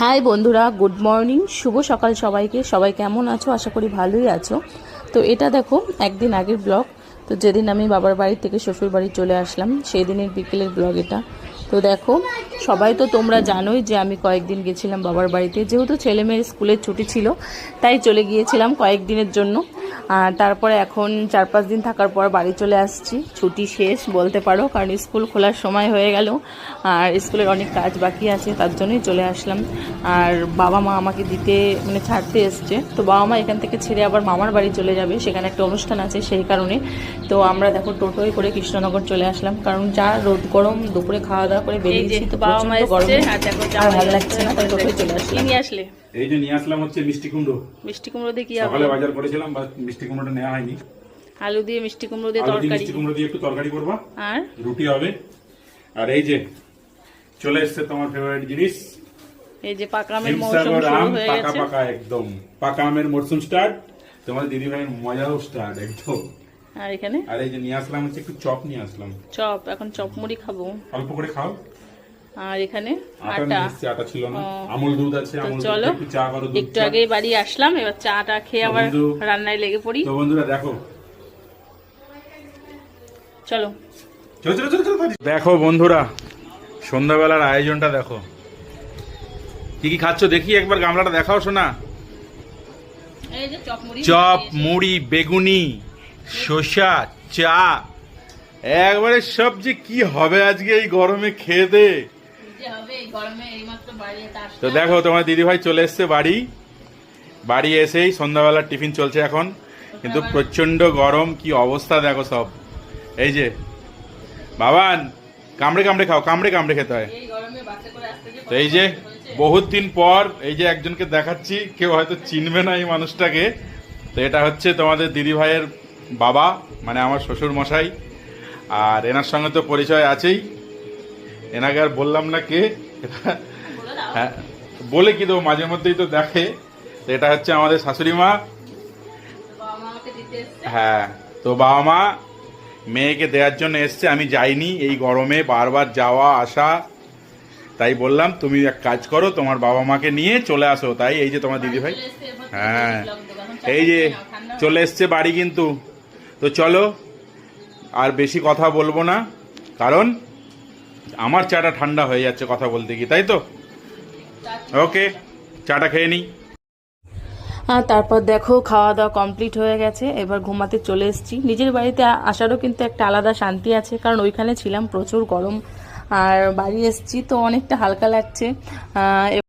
High বন্ধুরা, good morning, শুভ সকাল সবাইকে। সবাই কেমন আছো? আশা করি ভালোই আছো। তো এটা দেখো একদিন আগের ব্লগ। তো যেদিন আমি বাবার বাড়ি থেকে শ্বশুর বাড়ি চলে আসলাম সেই দিনের বিকেলের ব্লগ এটা। তো দেখো, সবাই তো তোমরা জানোই যে আমি কয়েকদিন গেছিলাম বাবার বাড়িতে, যেহেতু ছেলে মেয়ের স্কুলের ছুটি ছিল তাই চলে গিয়েছিলাম কয়েকদিনের জন্য। আর তারপরে এখন 4-5 দিন থাকার পর বাড়ি চলে আসছি। ছুটি শেষ বলতে পারো, কারণ স্কুল খোলার সময় হয়ে গেল আর স্কুলের অনেক কাজ বাকি আছে, তার জন্যই চলে আসলাম। আর বাবা মা আমাকে দিতে ছাড়তে এসছে। তো বাবা মা এখান থেকে ছেড়ে আবার মামার বাড়ি চলে যাবে, সেখানে একটা অনুষ্ঠান আছে সেই কারণে। তো আমরা দেখো টোটোয় করে কৃষ্ণনগর চলে আসলাম, কারণ যা রোদ গরম, দুপুরে খাওয়া দাওয়া করে বেরিয়েছি তো বাবা মা গরম আর ভালো লাগছে না, তাই টোটোয় চলে আসলাম। নিয়ে আসলে এই যে নিয়ে আসলাম হচ্ছে মিষ্টি কুমড়ো। মিষ্টি কুমড়ো দিয়ে কি হবে? সকালে বাজার করেছিলাম, বাট মিষ্টি কুমড়োটা নেওয়া হয়নি। আলু দিয়ে মিষ্টি কুমড়ো দিয়ে তরকারি, মিষ্টি কুমড়ো দিয়ে একটু তরকারি করবা আর রুটি হবে। আর এই যে চলে এসেছে তোমার ফেভারিট জিনিস, এই যে পাকা আমের মৌসুম শুরু হয়ে পাকা গেছে। পাকা একদম পাকা আমের মরশুম স্টার্ট। তোমার দিদি ভাইয়ের মজাও স্টার্ট একদম। আর এখানে আর এই যে নিয়ে আসলাম হচ্ছে একটু চপ নিয়ে আসলাম। চপ, এখন চপ মুড়ি খাবো, অল্প করে খাও। আর এখানে আটা ছিল না, আমুল দুধ আছে, আমুল দুধ একটু চা করো। একটু আগেই বাড়ি আসলাম, এবার চাটা খেয়ে আবার রান্নায় লেগে পড়ি। তো বন্ধুরা দেখো, চলো চলো চলো চলো চলো। দেখো বন্ধুরা, সন্ধ্যাবেলার আয়োজনটা দেখো, কি কি খাচ্ছ দেখি একবার, গামলাটা দেখাও শোনা। এই যে চপ মুড়ি, বেগুনি, শসা, চা, একবারে সব যে কি হবে আজকে এই গরমে খেয়ে দে। তো দেখো তোমার দিদি ভাই চলে এসছে বাড়ি এসেই সন্ধ্যাবেলার টিফিন চলছে এখন, কিন্তু প্রচন্ড গরম, কি অবস্থা দেখো সব। এই যে বাবান, কামড়ে কামড়ে খাও, কামড়ে কামড়ে খেতে হয়। তো এই যে বহুত দিন পর এই যে একজনকে দেখাচ্ছি, কেউ হয়তো চিনবে না এই মানুষটাকে। তো এটা হচ্ছে তোমাদের দিদি ভাইয়ের বাবা, মানে আমার শ্বশুর মশাই। আর এনার সঙ্গে তো পরিচয় আছেই, এনাকে আর বললাম না কে। হ্যাঁ বলে কি দেবো, মাঝে মধ্যেই তো দেখে। তো এটা হচ্ছে আমাদের শাশুড়ি মা। হ্যাঁ, তো বাবা মা মেয়েকে দেওয়ার জন্য এসছে, আমি যাইনি এই গরমে, বারবার যাওয়া আসা, তাই বললাম তুমি এক কাজ করো, তোমার বাবা মাকে নিয়ে চলে আসো। তাই এই যে তোমার দিদি ভাই, হ্যাঁ এই যে চলে এসছে বাড়ি কিন্তু। তো চলো, আর বেশি কথা বলবো না, কারণ আমার চাটা ঠান্ডা হয়ে যাচ্ছে কথা বলতে গিয়ে, তাই তো। ওকে, চাটা খেয়ে নিই। আর তারপর দেখো খাওয়া দাওয়া কমপ্লিট হয়ে গেছে, এবার ঘুমাতে চলে এসেছি। নিজের বাড়িতে আসারও কিন্তু একটা আলাদা শান্তি আছে, কারণ ওইখানে ছিলাম প্রচুর গরম, আর বাড়ি এসেছি তো অনেকটা হালকা লাগছে।